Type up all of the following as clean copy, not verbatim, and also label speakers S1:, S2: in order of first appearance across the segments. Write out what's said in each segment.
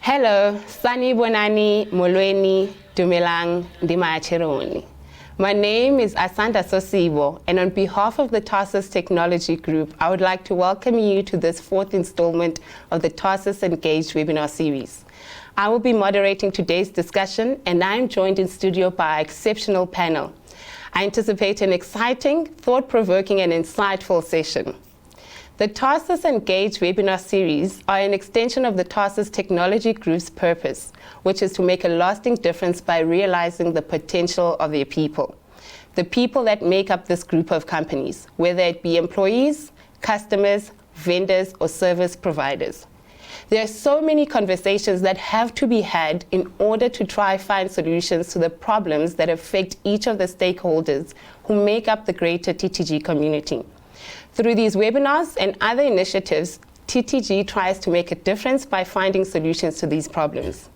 S1: Hello, Sani Bonani, Molweni, Dumelang, Ndimayacheroni. My name is Asanda Sosibo, and on behalf of the Tarsus Technology Group, I would like to welcome you to this fourth installment of the Tarsus Engaged webinar series. I will be moderating today's discussion, and I am joined in studio by an exceptional panel. I anticipate an exciting, thought-provoking, and insightful session. The Tarsus Engaged webinar series are an extension of the Tarsus Technology Group's purpose, which is to make a lasting difference by realizing the potential of their people. The people that make up this group of companies, whether it be employees, customers, vendors, or service providers. There are so many conversations that have to be had in order to try find solutions to the problems that affect each of the stakeholders who make up the greater TTG community. Through these webinars and other initiatives, TTG tries to make a difference by finding solutions to these problems.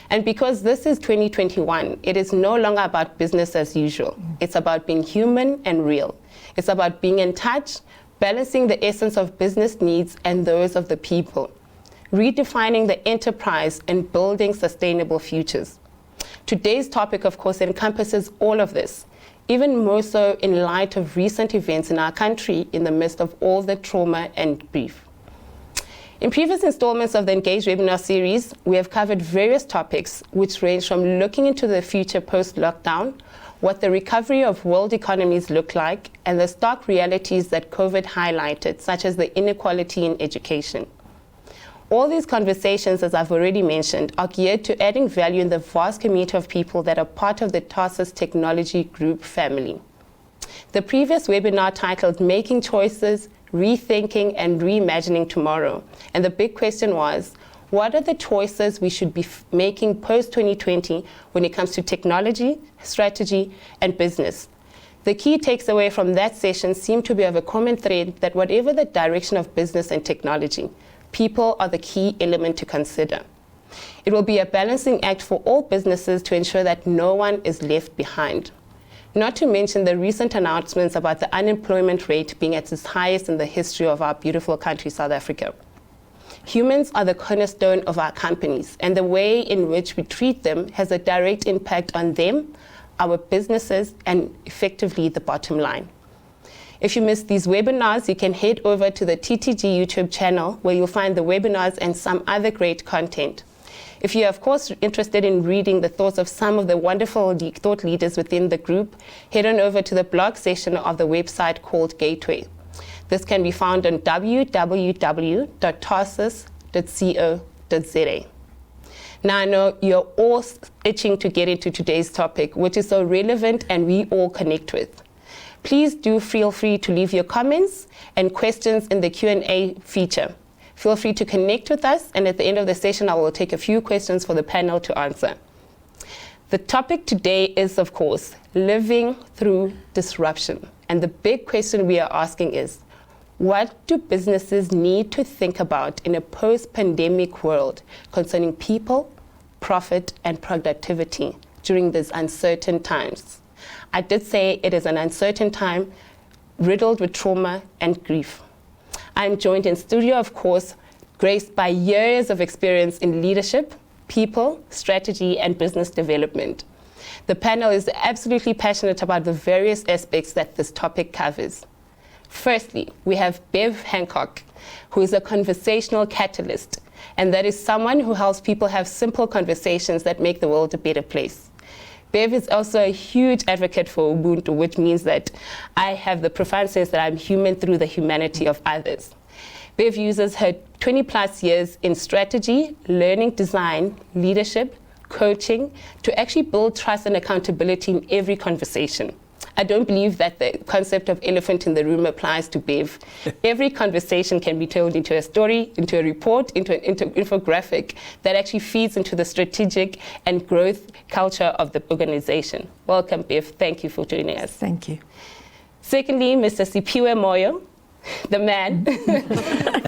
S1: And because this is 2021, it is no longer about business as usual. It's about being human and real. It's about being in touch, balancing the essence of business needs and those of the people, redefining the enterprise and building sustainable futures. Today's topic, of course, encompasses all of this, even more so in light of recent events in our country in the midst of all the trauma and grief. In previous installments of the Engage webinar series, we have covered various topics which range from looking into the future post-lockdown, what the recovery of world economies look like, and the stark realities that COVID highlighted, such as the inequality in education. All these conversations, as I've already mentioned, are geared to adding value in the vast community of people that are part of the Tarsus Technology Group family. The previous webinar titled Making Choices, Rethinking and Reimagining Tomorrow. And the big question was, what are the choices we should be making post-2020 when it comes to technology, strategy, and business? The key takeaway from that session seemed to be of a common thread that whatever the direction of business and technology, people are the key element to consider. It will be a balancing act for all businesses to ensure that no one is left behind. Not to mention the recent announcements about the unemployment rate being at its highest in the history of our beautiful country, South Africa. Humans are the cornerstone of our companies, and the way in which we treat them has a direct impact on them, our businesses, and effectively the bottom line. If you missed these webinars, you can head over to the TTG YouTube channel where you'll find the webinars and some other great content. If you're, of course, interested in reading the thoughts of some of the wonderful thought leaders within the group, head on over to the blog section of the website called Gateway. This can be found on www.tarsus.co.za. Now, I know you're all itching to get into today's topic, which is so relevant and we all connect with. Please do feel free to leave your comments and questions in the Q&A feature. Feel free to connect with us, and at the end of the session, I will take a few questions for the panel to answer. The topic today is, of course, living through disruption. And the big question we are asking is, what do businesses need to think about in a post-pandemic world concerning people, profit, and productivity during these uncertain times? I did say it is an uncertain time, riddled with trauma and grief. I'm joined in studio, of course, graced by years of experience in leadership, people, strategy, and business development. The panel is absolutely passionate about the various aspects that this topic covers. Firstly, we have Bev Hancock, who is a conversational catalyst, and that is someone who helps people have simple conversations that make the world a better place. Bev is also a huge advocate for Ubuntu, which means that I have the profound sense that I'm human through the humanity of others. Bev uses her 20 plus years in strategy, learning design, leadership, coaching to actually build trust and accountability in every conversation. I don't believe that the concept of elephant in the room applies to Bev. Every conversation can be told into a story, into a report, into an infographic that actually feeds into the strategic and growth culture of the organization. Welcome, Bev. Thank you for joining us.
S2: Thank you.
S1: Secondly, Mr. Siphiwe Moyo, the man,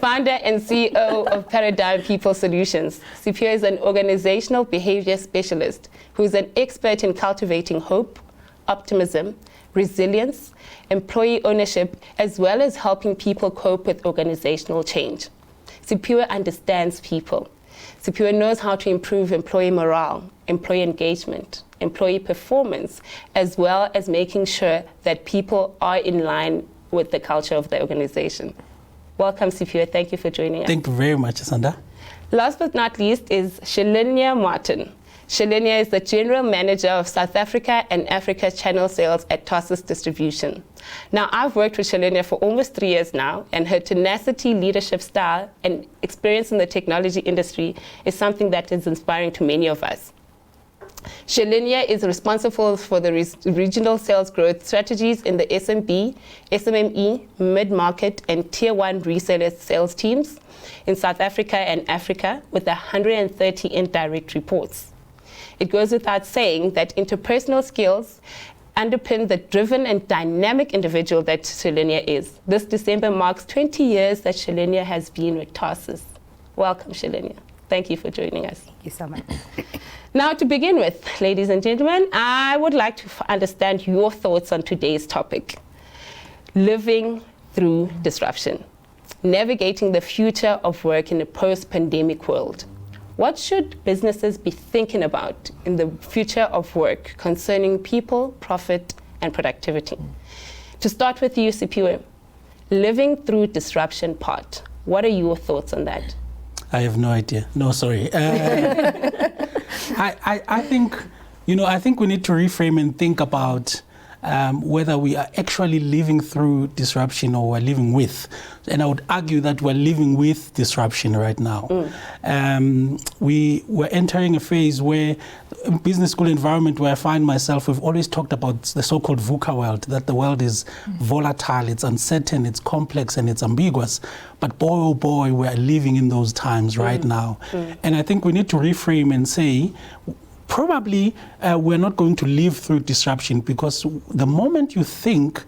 S1: founder and CEO of Paradigm People Solutions. Siphiwe is an organizational behavior specialist who is an expert in cultivating hope, optimism, resilience, employee ownership, as well as helping people cope with organizational change. Siphiwe understands people. Siphiwe knows how to improve employee morale, employee engagement, employee performance, as well as making sure that people are in line with the culture of the organization. Welcome, Siphiwe. Thank you for joining us.
S2: Thank you very much, Asanda.
S1: Last but not least is Shirlinia Martin. Shirlinia is the General Manager of South Africa and Africa Channel Sales at Tarsus Distribution. Now, I've worked with Shirlinia for almost 3 years now, and her tenacity, leadership style, and experience in the technology industry is something that is inspiring to many of us. Shirlinia is responsible for the regional sales growth strategies in the SMB, SMME, mid-market, and Tier 1 reseller sales teams in South Africa and Africa, with 130 indirect reports. It goes without saying that interpersonal skills underpin the driven and dynamic individual that Shirlinia is. This December marks 20 years that Shirlinia has been with Tarsus. Welcome, Shirlinia. Thank you for joining us.
S3: Thank you so much.
S1: Now, to begin with, ladies and gentlemen, I would like to understand your thoughts on today's topic: living through disruption, navigating the future of work in a post-pandemic world. What should businesses be thinking about in the future of work concerning people, profit, and productivity? To start with you, Siphiwe, living through disruption part. What are your thoughts on that?
S2: I have no idea. No, sorry. I think, I think we need to reframe and think about whether we are actually living through disruption or we're living with. And I would argue that we're living with disruption right now. We're entering a phase where, in business school environment where I find myself, we've always talked about the so-called VUCA world, that the world is volatile, it's uncertain, it's complex, and it's ambiguous. But boy, oh boy, we're living in those times right now. And I think we need to reframe and say, probably we're not going to live through disruption, because the moment you think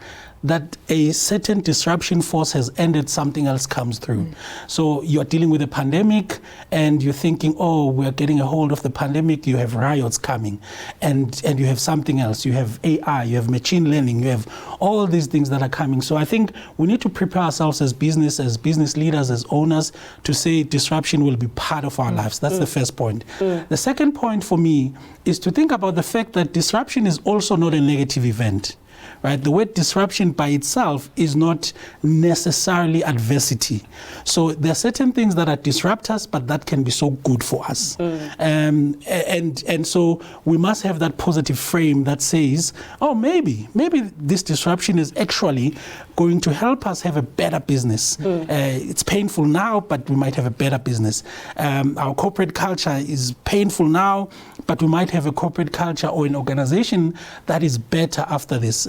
S2: that a certain disruption force has ended, something else comes through. So you're dealing with a pandemic and you're thinking, oh, we're getting a hold of the pandemic, you have riots coming, and you have something else, you have AI, you have machine learning, you have all these things that are coming. So I think we need to prepare ourselves as business leaders, as owners, to say disruption will be part of our lives. That's the first point. The second point for me is to think about the fact that disruption is also not a negative event. Right? The word disruption by itself is not necessarily adversity. So there are certain things that are disrupt us, but that can be so good for us. And so we must have that positive frame that says, oh, maybe this disruption is actually going to help us have a better business. It's painful now, but we might have a better business. Our corporate culture is painful now, but we might have a corporate culture or an organization that is better after this.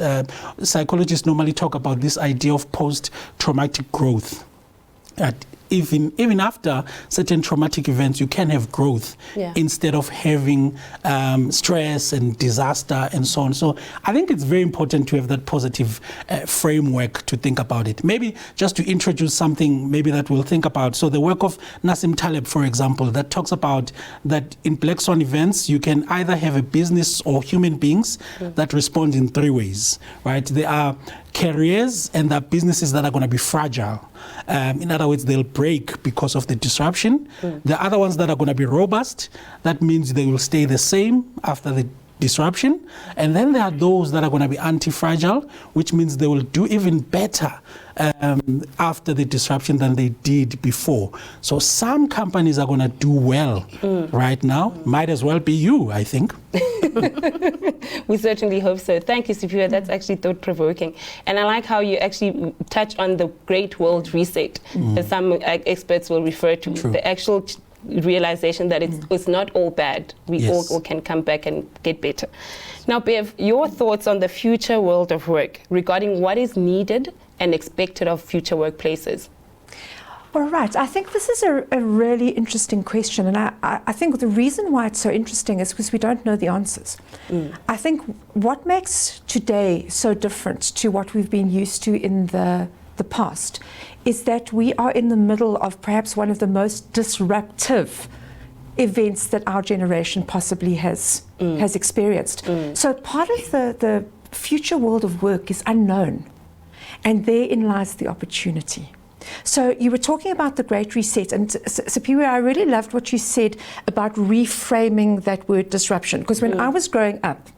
S2: Psychologists normally talk about this idea of post-traumatic growth. Even after certain traumatic events, you can have growth instead of having stress and disaster and so on. So I think it's very important to have that positive framework to think about it. Maybe just to introduce something maybe that we'll think about. So the work of Nassim Taleb, for example, that talks about that in Black Swan events, you can either have a business or human beings that respond in 3 ways, right? There are careers and there are businesses that are going to be fragile. In other words, they'll break because of the disruption. The other ones that are going to be robust, that means they will stay the same after the disruption. And then there are those that are going to be anti-fragile, which means they will do even better after the disruption than they did before. So some companies are going to do well right now. Might as well be you, I think.
S1: We certainly hope so. Thank you, Siphiwe. That's actually thought-provoking. And I like how you actually touch on the Great World Reset, that some experts will refer to.
S2: True.
S1: The actual realization that it's not all bad. We all can come back and get better. Now, Bev, your thoughts on the future world of work regarding what is needed and expected of future workplaces?
S3: All right. I think this is a really interesting question. And I think the reason why it's so interesting is because we don't know the answers. I think what makes today so different to what we've been used to in the past is that we are in the middle of perhaps one of the most disruptive events that our generation possibly has experienced. So part of the future world of work is unknown, and therein lies the opportunity. So you were talking about the Great Reset, and Siphiwe, I really loved what you said about reframing that word disruption, because when I was growing up,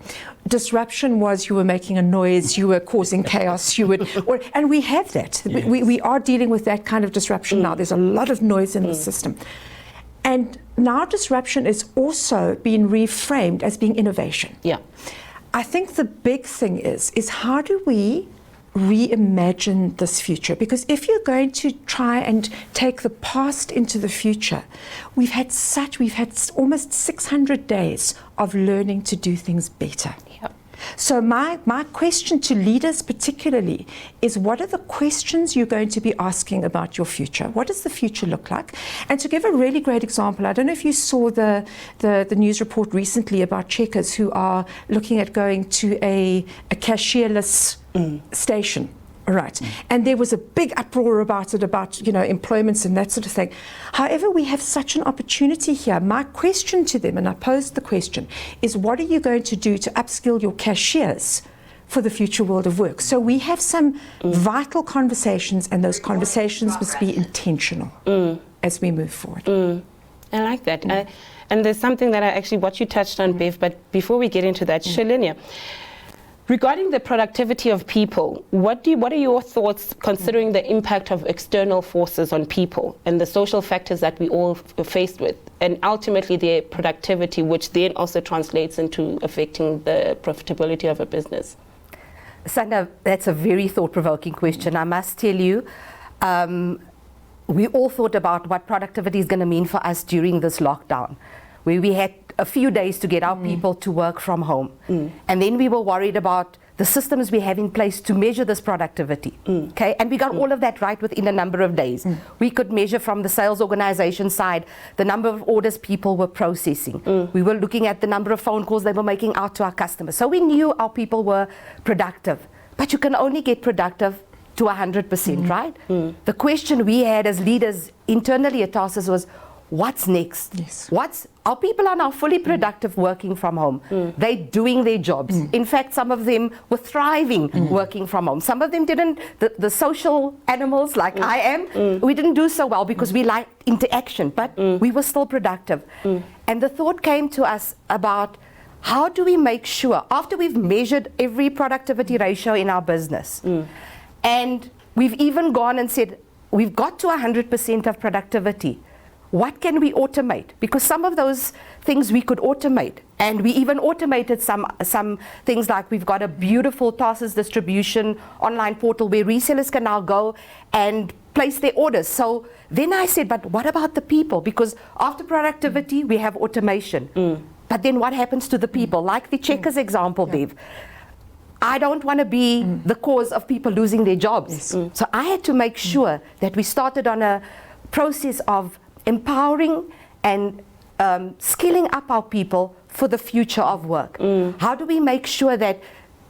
S3: disruption was you were making a noise, you were causing chaos, and we have that. Yes. We are dealing with that kind of disruption now. There's a lot of noise in the system. And now disruption is also being reframed as being innovation.
S1: Yeah.
S3: I think the big thing is how do we reimagine this future? Because if you're going to try and take the past into the future, we've had almost 600 days of learning to do things better.
S1: Yep.
S3: So my question to leaders particularly is, what are the questions you're going to be asking about your future? What does the future look like? And to give a really great example, I don't know if you saw the news report recently about Checkers, who are looking at going to a cashierless station. Right. And there was a big uproar about it, about, employments and that sort of thing. However, we have such an opportunity here. My question to them, and I posed the question, is what are you going to do to upskill your cashiers for the future world of work? So we have some vital conversations, and those conversations must be intentional as we move forward.
S1: I like that. And there's something that what you touched on, Bev, but before we get into that, Shirlinia, regarding the productivity of people, what are your thoughts considering the impact of external forces on people and the social factors that we all faced with, and ultimately their productivity, which then also translates into affecting the profitability of a business?
S4: Asanda, that's a very thought-provoking question. I must tell you, we all thought about what productivity is going to mean for us during this lockdown, where we had a few days to get our people to work from home. And then we were worried about the systems we have in place to measure this productivity. Okay, and we got all of that right within a number of days. We could measure from the sales organization side the number of orders people were processing. We were looking at the number of phone calls they were making out to our customers. So we knew our people were productive. But you can only get productive to 100%, right? The question we had as leaders internally at Tarsus was, what's next?
S3: Yes.
S4: Our people are now fully productive working from home. They're doing their jobs. In fact, some of them were thriving working from home. Some of them didn't. The social animals like I am, we didn't do so well because we liked interaction, but we were still productive. And the thought came to us about, how do we make sure, after we've measured every productivity ratio in our business, and we've even gone and said, we've got to 100% of productivity, what can we automate? Because some of those things we could automate, and we even automated some things, like we've got a beautiful Tarsus distribution online portal where resellers can now go and place their orders. So then I said, but what about the people? Because after productivity, we have automation. But then what happens to the people? Like the Checkers example, Bev. I don't want to be the cause of people losing their jobs. So I had to make sure that we started on a process of empowering and skilling up our people for the future of work. How do we make sure that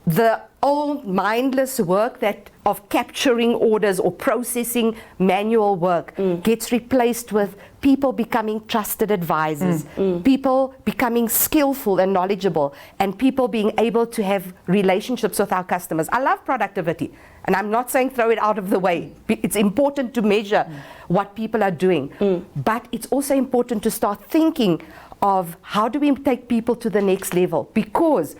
S4: the old mindless work of capturing orders or processing manual work gets replaced with people becoming trusted advisors, people becoming skillful and knowledgeable, and people being able to have relationships with our customers? I love productivity, and I'm not saying throw it out of the way. It's important to measure what people are doing, but it's also important to start thinking of how do we take people to the next level, because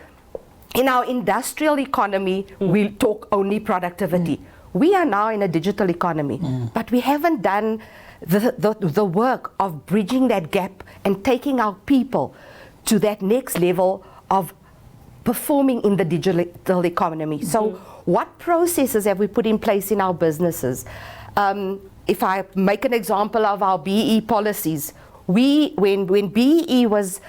S4: in our industrial economy, we talk only productivity. We are now in a digital economy, but we haven't done the work of bridging that gap and taking our people to that next level of performing in the digital economy. So what processes have we put in place in our businesses? If I make an example of our BE policies, when BE was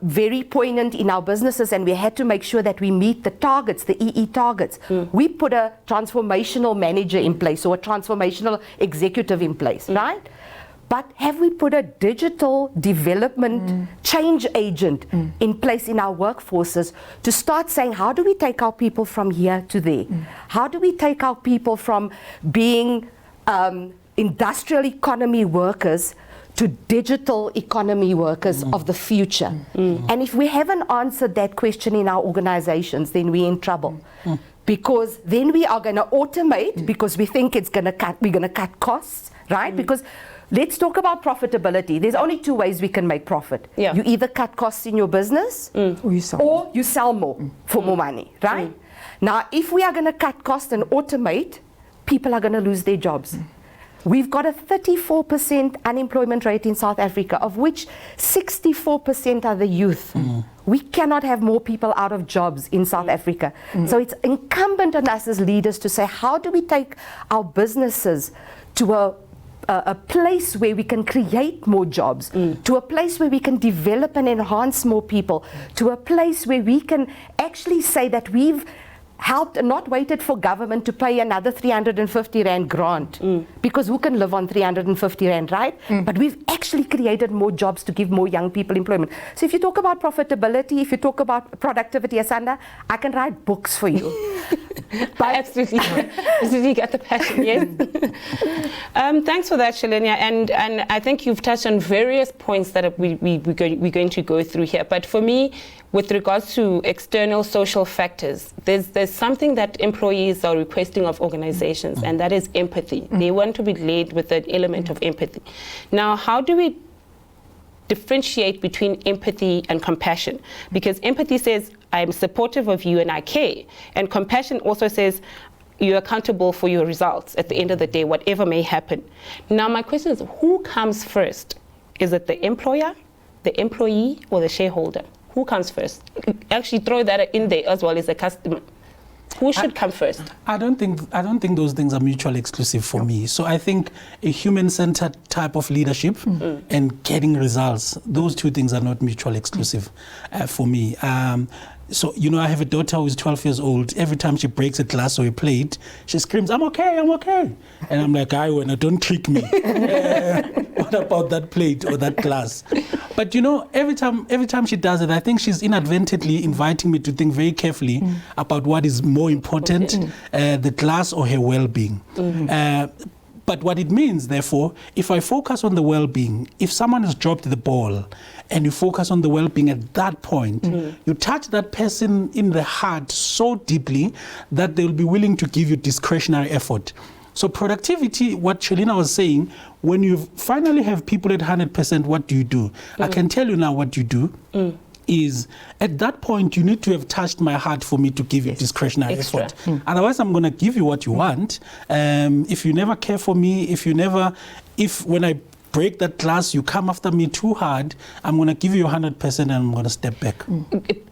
S4: very poignant in our businesses, and we had to make sure that we meet the targets, the EE targets, we put a transformational manager in place, or a transformational executive in place, right? But have we put a digital development change agent in place in our workforces to start saying, how do we take our people from here to there? How do we take our people from being industrial economy workers to digital economy workers of the future? And if we haven't answered that question in our organizations, then we're in trouble. because then we are going to automate because we think we're going to cut costs, right? Because let's talk about profitability. There's only two ways we can make profit.
S1: Yeah.
S4: You either cut costs in your business
S3: Or you sell
S4: more for more money, right? Now, if we are going to cut costs and automate, people are going to lose their jobs. We've got a 34% unemployment rate in South Africa, of which 64% are the youth. We cannot have more people out of jobs in South Africa. So it's incumbent on us as leaders to say, how do we take our businesses to a place where we can create more jobs, to a place where we can develop and enhance more people, to a place where we can actually say that we've helped and not waited for government to pay another 350 Rand grant, because who can live on 350 Rand, right? But we've actually created more jobs to give more young people employment. So if you talk about profitability, if you talk about productivity, Asanda, I can write books for you.
S1: Absolutely. Absolutely got the passion, yes. Thanks for that, Shirlinia. And I think you've touched on various points that we're going to go through here. But for me, with regards to external social factors, there's something that employees are requesting of organizations, and that is empathy. They want to be led with an element of empathy. Now, how do we differentiate between empathy and compassion? Because empathy says, I'm supportive of you and I care. And compassion also says, you're accountable for your results at the end of the day, whatever may happen. Now, my question is, who comes first? Is it the employer, the employee, or the shareholder? Who comes first? Actually throw that in there as well as the customer. Who should come first?
S2: I don't think those things are mutually exclusive for me. So I think a human-centered type of leadership and getting results, those two things are not mutually exclusive for me. So, you know, I have a daughter who is 12 years old. Every time she breaks a glass or a plate, she screams, I'm okay. And I'm like, don't trick me. What about that plate or that glass? But, you know, every time she does it, I think she's inadvertently inviting me to think very carefully about what is more important, the glass or her well-being. But what it means, therefore, if I focus on the well-being, if someone has dropped the ball and you focus on the well-being at that point, you touch that person in the heart so deeply that they'll be willing to give you discretionary effort. So productivity, what Shirlinia was saying, when you finally have people at 100%, what do you do? I can tell you now what you do. Is at that point you need to have touched my heart for me to give you discretionary effort. Otherwise, I'm going to give you what you want. If you never care for me, if when I break that glass, you come after me too hard, I'm going to give you 100% and I'm going to step back.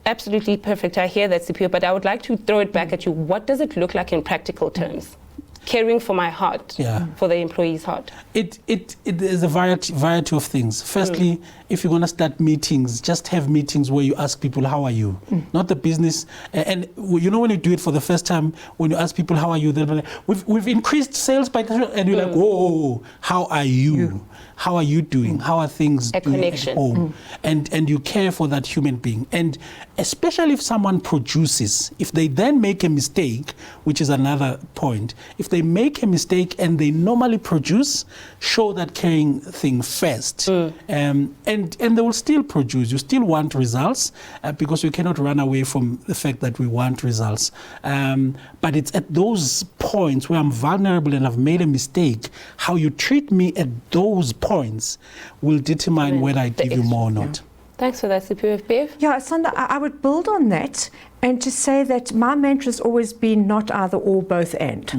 S1: Absolutely perfect. I hear that, Siphiwe, but I would like to throw it back at you. What does it look like in practical terms? Caring for my heart, for the employee's heart. It
S2: is a variety of things. Firstly, if you're going to start meetings, just have meetings where you ask people, how are you? Not the business. And you know, when you do it for the first time, when you ask people, how are you? They're like, we've increased sales by, and you're like, whoa, how are you? How are you doing? How are things doing at home? And you care for that human being. And especially if someone produces, if they then make a mistake, which is another point, if they make a mistake and they normally produce, show that caring thing first. And they will still produce. You still want results because we cannot run away from the fact that we want results. But it's at those points where I'm vulnerable and I've made a mistake, how you treat me at those points will determine whether I give you more or not.
S1: Thanks for that, Siphiwe. Bev?
S3: Yeah, Asanda, I would build on that and to say that my mantra has always been not either or, both and.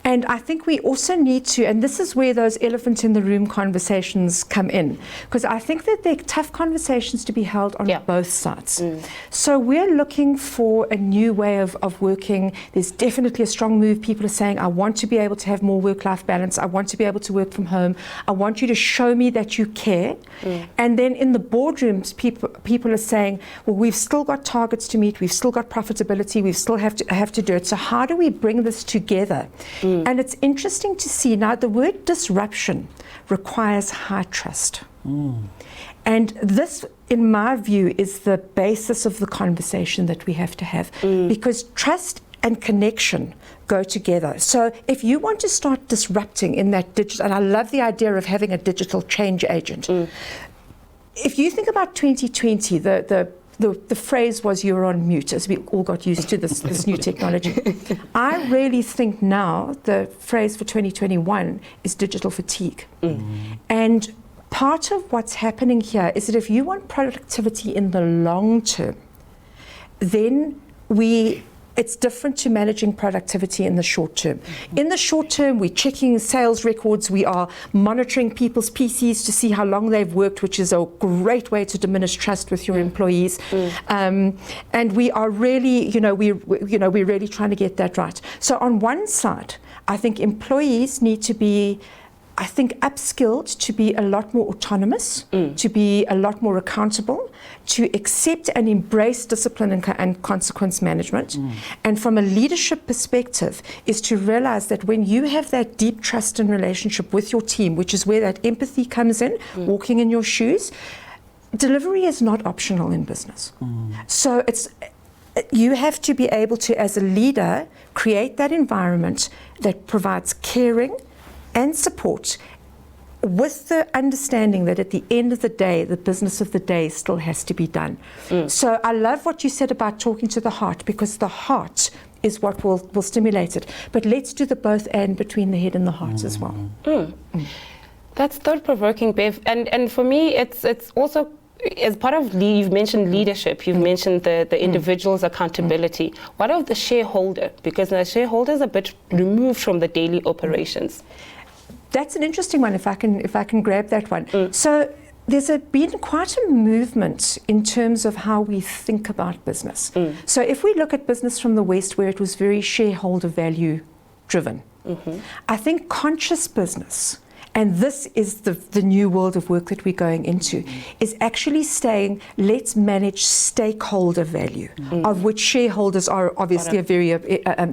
S3: And I think we also need to, and this is where those elephant in the room conversations come in, because I think that they're tough conversations to be held on both sides. So we're looking for a new way of working. There's definitely a strong move. People are saying, I want to be able to have more work-life balance. I want to be able to work from home. I want you to show me that you care. And then in the boardrooms, people are saying, well, we've still got targets to meet. We've still got profitability. We still have to do it. So how do we bring this together? And it's interesting to see now the word disruption requires high trust. And this, in my view, is the basis of the conversation that we have to have, because trust and connection go together. So if you want to start disrupting in that digital, and I love the idea of having a digital change agent. If you think about 2020, the the phrase was "you're on mute" as we all got used to this new technology. I really think now the phrase for 2021 is digital fatigue. And part of what's happening here is that if you want productivity in the long term, then it's different to managing productivity in the short term. In the short term, we're checking sales records, we are monitoring people's PCs to see how long they've worked, which is a great way to diminish trust with your employees. And we are really, we're really trying to get that right. So on one side, I think employees need to be upskilled to be a lot more autonomous, to be a lot more accountable, to accept and embrace discipline and consequence management. And from a leadership perspective is to realize that when you have that deep trust and relationship with your team, which is where that empathy comes in, walking in your shoes, delivery is not optional in business. So you have to be able to, as a leader, create that environment that provides caring and support, with the understanding that at the end of the day, the business of the day still has to be done. So I love what you said about talking to the heart, because the heart is what will stimulate it. But let's do the both and between the head and the heart as well.
S1: That's thought-provoking, Bev. And for me, it's also, as part of, you've mentioned leadership, you've mentioned the individual's accountability. What of the shareholder? Because the shareholder is a bit removed from the daily operations.
S3: That's an interesting one, if I can grab that one. So there's been quite a movement in terms of how we think about business. So if we look at business from the West, where it was very shareholder value driven, I think conscious business, and this is the new world of work that we're going into, is actually saying, let's manage stakeholder value, of which shareholders are obviously a very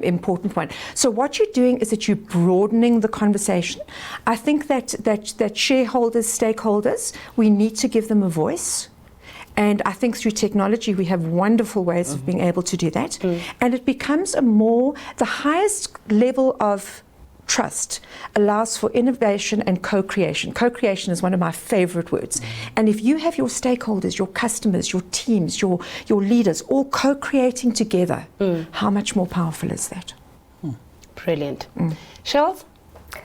S3: important one. So what you're doing is that you're broadening the conversation. I think that shareholders, stakeholders, we need to give them a voice. And I think through technology, we have wonderful ways of being able to do that. And it becomes the highest level of trust allows for innovation and co-creation. Co-creation is one of my favorite words. And if you have your stakeholders, your customers, your teams, your leaders all co-creating together, how much more powerful is that?
S1: Brilliant. Shirls,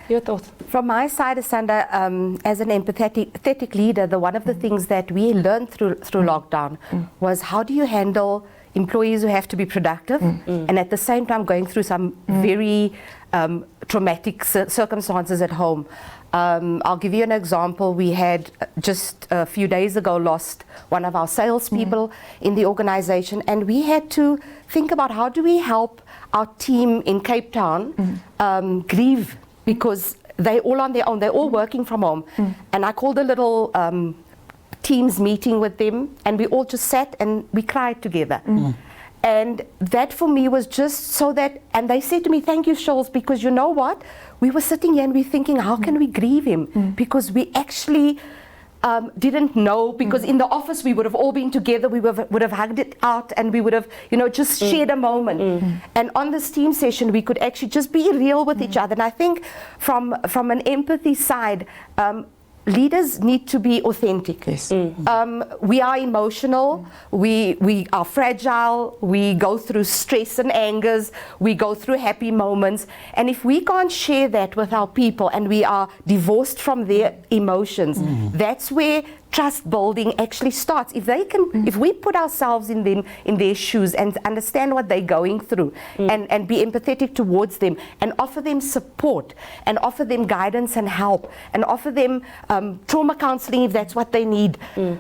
S1: your thoughts?
S4: From my side, Asanda, as an empathetic leader, one of the things that we learned through lockdown was, how do you handle employees who have to be productive and at the same time going through some very traumatic circumstances at home. I'll give you an example. We had just a few days ago lost one of our salespeople in the organization, and we had to think about, how do we help our team in Cape Town grieve, because they're all on their own, they're all working from home. And I called a little Teams meeting with them, and we all just sat and we cried together. And that for me was just so that, and they said to me, thank you, Shoals, because you know what? We were sitting here and we're thinking, how can we grieve him? Because we actually didn't know, because in the office we would have all been together, we would have hugged it out, and we would have, just shared a moment. And on this team session, we could actually just be real with each other. And I think from an empathy side, leaders need to be authentic.
S3: Yes.
S4: We are emotional, we are fragile, we go through stress and angers, we go through happy moments, and if we can't share that with our people and we are divorced from their emotions, that's where trust building actually starts. If they can, if we put ourselves in their shoes and understand what they're going through, and be empathetic towards them, and offer them support, and offer them guidance and help, and offer them trauma counseling if that's what they need.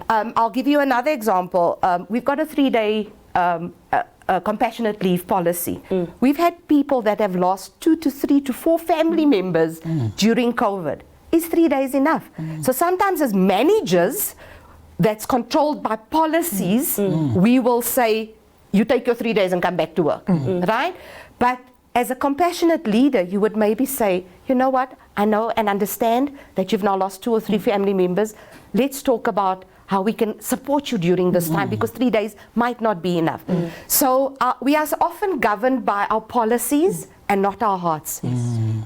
S4: I'll give you another example. We've got a 3-day compassionate leave policy. We've had people that have lost 2 to 3 to 4 family members during COVID. Is 3 days enough? So sometimes as managers, that's controlled by policies, we will say, you take your 3 days and come back to work, right? But as a compassionate leader, you would maybe say, you know what, I know and understand that you've now lost 2 or 3 family members. Let's talk about how we can support you during this time, because 3 days might not be enough. So we are often governed by our policies and not our hearts.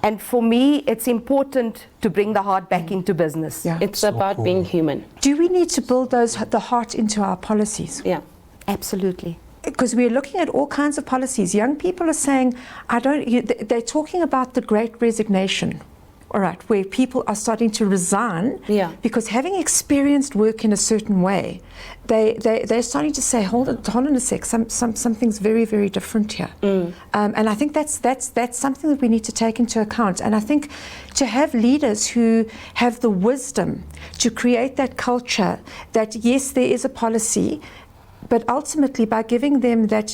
S4: And for me, it's important to bring the heart back into business.
S1: It's so about being human.
S3: Do we need to build the heart into our policies?
S1: Yeah.
S4: Absolutely.
S3: Because we're looking at all kinds of policies. Young people are saying, they're talking about the great resignation, all right, where people are starting to resign because having experienced work in a certain way, they're starting to say, hold on a sec, something's very, very different here. And I think that's something that we need to take into account. And I think to have leaders who have the wisdom to create that culture that, yes, there is a policy, but ultimately by giving them that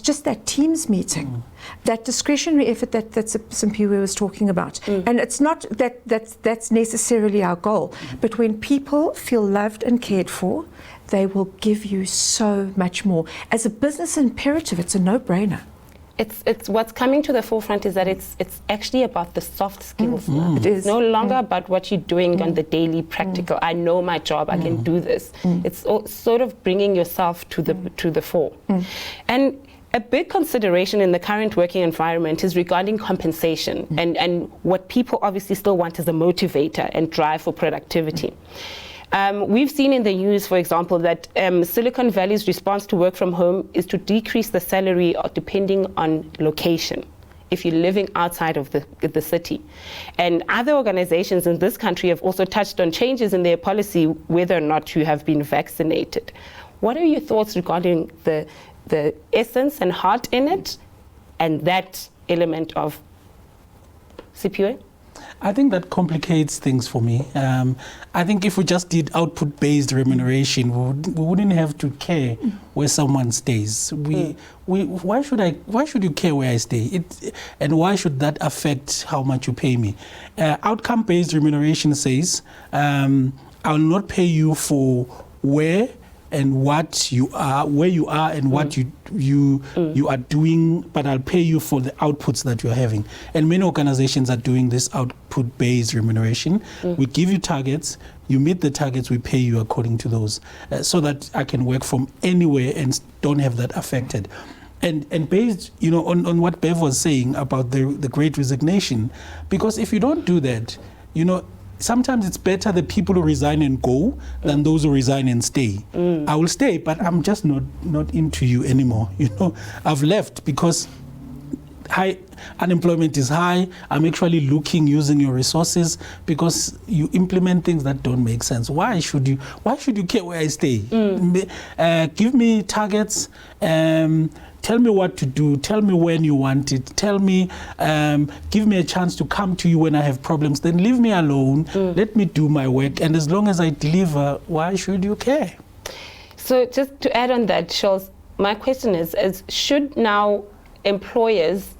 S3: Teams meeting, that discretionary effort that Siphiwe was talking about. And it's not that's necessarily our goal, but when people feel loved and cared for, they will give you so much more. As a business imperative, it's a no-brainer.
S1: It's what's coming to the forefront is that it's actually about the soft skills.
S3: It is.
S1: It's no longer about what you're doing on the daily practical. I know my job, I can do this. It's sort of bringing yourself to the fore. And a big consideration in the current working environment is regarding compensation and what people obviously still want is a motivator and drive for productivity. We've seen in the news, for example, that Silicon Valley's response to work from home is to decrease the salary depending on location, if you're living outside of the city. And other organizations in this country have also touched on changes in their policy, whether or not you have been vaccinated. What are your thoughts regarding the essence and heart in it, and that element of Siphiwe?
S2: I think that complicates things for me. I think if we just did output-based remuneration, we wouldn't have to care where someone stays. Why should you care where I stay? And why should that affect how much you pay me? Outcome-based remuneration says, I'll not pay you for where and what you are, where you are, and what you are doing, but I'll pay you for the outputs that you're having. And many organizations are doing this output-based remuneration. We give you targets, you meet the targets, we pay you according to those, so that I can work from anywhere and don't have that affected. And based, on what Bev was saying about the Great Resignation, because if you don't do that, sometimes it's better the people who resign and go than those who resign and stay. I will stay, but I'm just not into you anymore. I've left because high unemployment is high. I'm actually using your resources because you implement things that don't make sense. Why should you care where I stay? Give me targets. Tell me what to do. Tell me when you want it. Tell me, give me a chance to come to you when I have problems. Then leave me alone. Let me do my work. And as long as I deliver, why should you care?
S1: So just to add on that, Charles, my question is should now employers,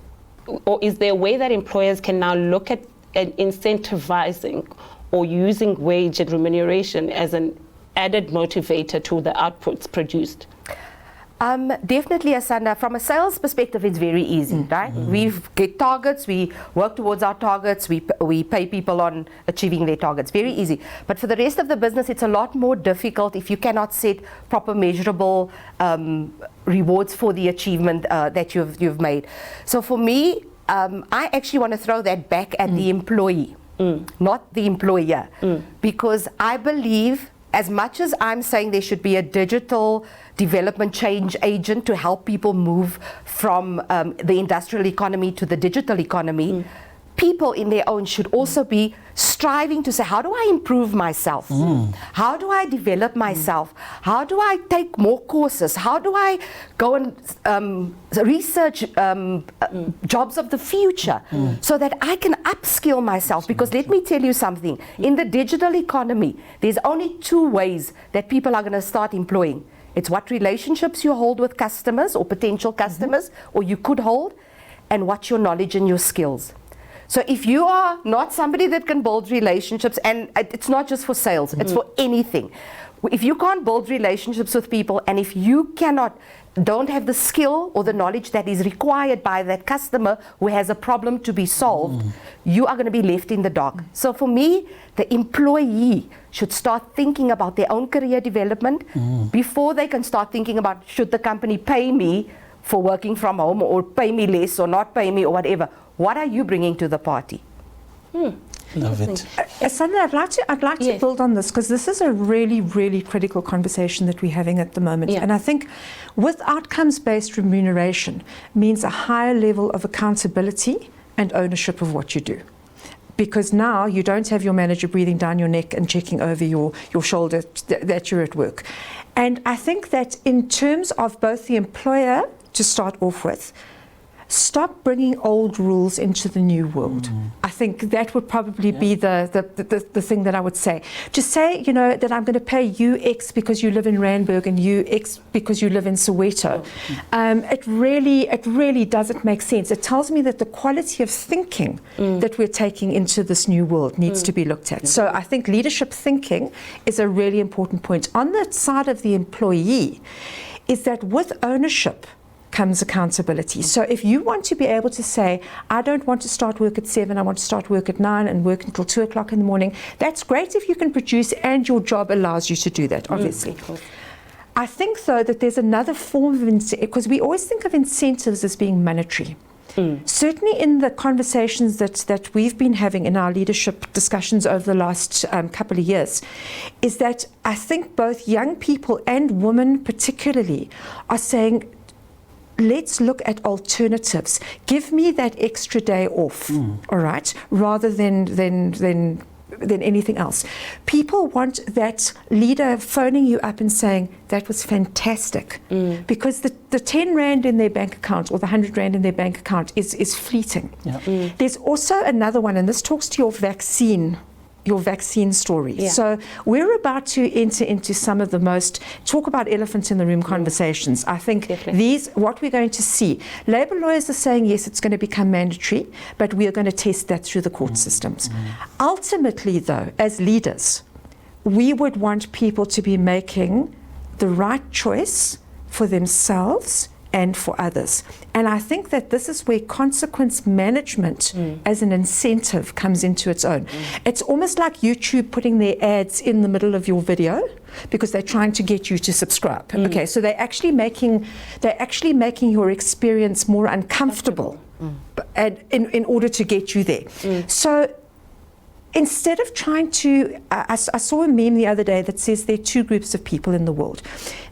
S1: or is there a way that employers can now look at incentivizing or using wage and remuneration as an added motivator to the outputs produced?
S4: Definitely, Asanda. From a sales perspective, it's very easy, right? We get targets, we work towards our targets, we pay people on achieving their targets. Very easy. But for the rest of the business, it's a lot more difficult if you cannot set proper measurable rewards for the achievement that you've made. So for me, I actually want to throw that back at the employee, not the employer, because I believe, as much as I'm saying there should be a digital development change agent to help people move from the industrial economy to the digital economy, people in their own should also be striving to say, how do I improve myself? How do I develop myself? How do I take more courses? How do I go and research jobs of the future so that I can upskill myself? Because let me tell you something, in the digital economy, there's only two ways that people are going to start employing. It's what relationships you hold with customers or potential customers, or you could hold, and what's your knowledge and your skills. So if you are not somebody that can build relationships, and it's not just for sales, it's for anything. If you can't build relationships with people, and if you don't have the skill or the knowledge that is required by that customer who has a problem to be solved, you are going to be left in the dark. So for me, the employee should start thinking about their own career development before they can start thinking about, should the company pay me for working from home, or pay me less, or not pay me, or whatever. What are you bringing to the party?
S2: Love it.
S3: Asanda, I'd like to build on this, because this is a really, really critical conversation that we're having at the moment.
S1: Yeah.
S3: And I think with outcomes-based remuneration means a higher level of accountability and ownership of what you do. Because now you don't have your manager breathing down your neck and checking over your shoulder that you're at work. And I think that in terms of both the employer, to start off with, stop bringing old rules into the new world. I think that would probably be the thing that I would say. To say, that I'm going to pay you X because you live in Randburg and you X because you live in Soweto, it really doesn't make sense. It tells me that the quality of thinking that we're taking into this new world needs to be looked at. So I think leadership thinking is a really important point. On the side of the employee, is that with ownership comes accountability. So if you want to be able to say, I don't want to start work at 7, I want to start work at 9 and work until 2 o'clock in the morning, that's great if you can produce and your job allows you to do that, obviously. I think, though, that there's another form of incentive, because we always think of incentives as being monetary. Certainly in the conversations that we've been having in our leadership discussions over the last couple of years, is that I think both young people and women particularly are saying, let's look at alternatives. Give me that extra day off, all right, rather than anything else. People want that leader phoning you up and saying, that was fantastic, because the 10 Rand in their bank account or the 100 Rand in their bank account is fleeting. There's also another one, and this talks to your vaccine story. So we're about to enter into some of the most, talk about elephant in the room conversations. I think what we're going to see, labour lawyers are saying, yes, it's going to become mandatory, but we are going to test that through the court systems. Ultimately, though, as leaders, we would want people to be making the right choice for themselves and for others. And I think that this is where consequence management as an incentive comes into its own. It's almost like YouTube putting their ads in the middle of your video because they're trying to get you to subscribe. Okay, so they're actually making your experience more uncomfortable and in order to get you there. So instead of trying to, I saw a meme the other day that says there are 2 groups of people in the world.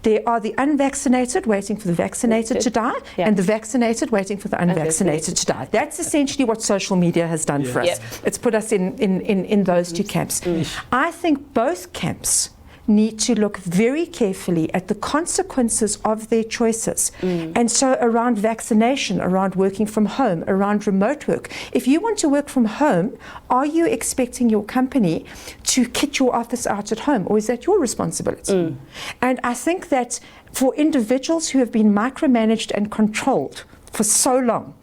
S3: There are the unvaccinated waiting for the vaccinated to die, and the vaccinated waiting for the unvaccinated to die. That's essentially what social media has done for us. It's put us in those 2 camps. I think both camps need to look very carefully at the consequences of their choices. And so around vaccination, around working from home, around remote work, if you want to work from home, are you expecting your company to kit your office out at home, or is that your responsibility? And I think that for individuals who have been micromanaged and controlled for so long,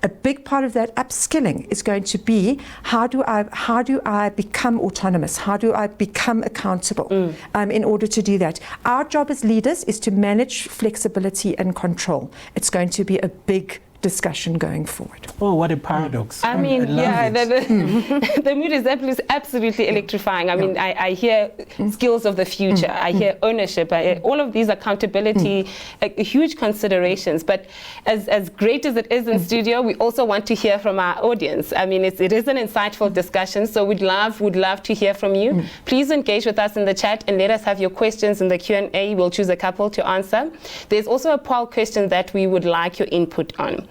S3: a big part of that upskilling is going to be, how do I become autonomous? How do I become accountable in order to do that? Our job as leaders is to manage flexibility and control. It's going to be a big discussion going forward.
S2: Oh, what a paradox.
S1: I mean, the mood is absolutely electrifying. I mean, I hear skills of the future, I hear ownership, all of these accountability, huge considerations. But as great as it is in studio, we also want to hear from our audience. I mean, it is an insightful discussion, so would love to hear from you. Please engage with us in the chat and let us have your questions in the Q&A. We'll choose a couple to answer. There's also a poll question that we would like your input on.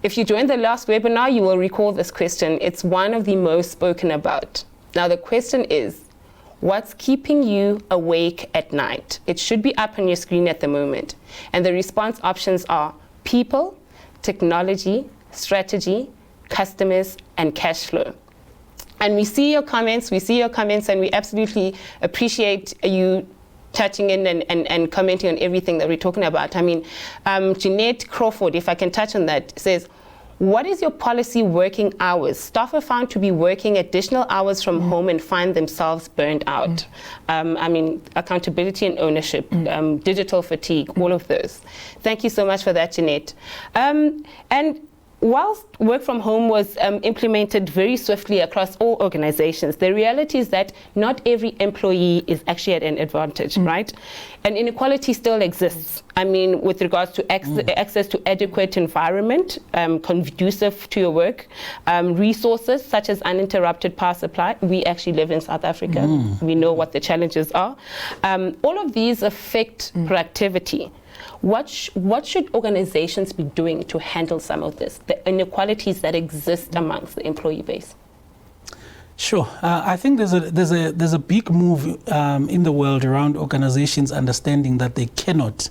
S1: If you joined the last webinar, you will recall this question. It's one of the most spoken about. Now, the question is, what's keeping you awake at night? It should be up on your screen at the moment. And the response options are people, technology, strategy, customers, and cash flow. And we see your comments, and we absolutely appreciate you touching in and commenting on everything that we're talking about. I mean, Jeanette Crawford, if I can touch on that, says, what is your policy working hours? Staff are found to be working additional hours from home and find themselves burned out. I mean, accountability and ownership, digital fatigue, all of those. Thank you so much for that, Jeanette. And whilst work from home was implemented very swiftly across all organizations, the reality is that not every employee is actually at an advantage, right? And inequality still exists. I mean, with regards to access to adequate environment, conducive to your work, resources such as uninterrupted power supply. We actually live in South Africa. We know what the challenges are. All of these affect productivity. What should organizations be doing to handle some of this, the inequalities that exist amongst the employee base?
S2: Sure. I think there's a big move in the world around organizations understanding that they cannot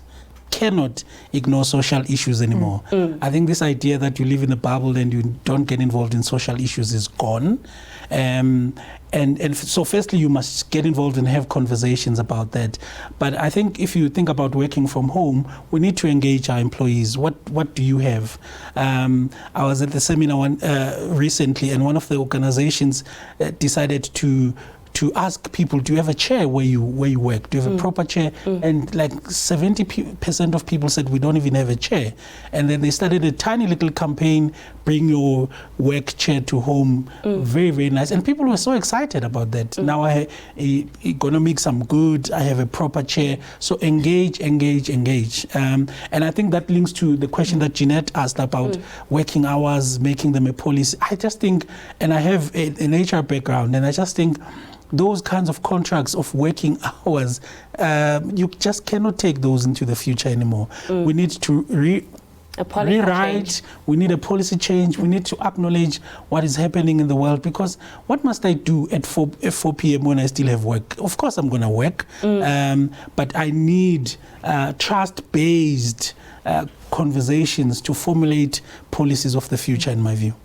S2: ignore social issues anymore. I think this idea that you live in a bubble and you don't get involved in social issues is gone. And so firstly, you must get involved and have conversations about that. But I think if you think about working from home, we need to engage our employees. What do you have? I was at the seminar recently, and one of the organizations decided to ask people, do you have a chair where you work? Do you have a proper chair? And like 70% of people said, we don't even have a chair. And then they started a tiny little campaign, bring your work chair to home. Very, very nice. And people were so excited about that. Now I'm gonna make some good. I have a proper chair. So engage. And I think that links to the question that Jeanette asked about working hours, making them a policy. I just think, and I have an HR background, and I just think those kinds of contracts of working hours, you just cannot take those into the future anymore. We need to rewrite, we need a policy change, we need to acknowledge what is happening in the world, because what must I do at 4 p.m. when I still have work? Of course I'm going to work, but I need trust-based conversations to formulate policies of the future, in my view.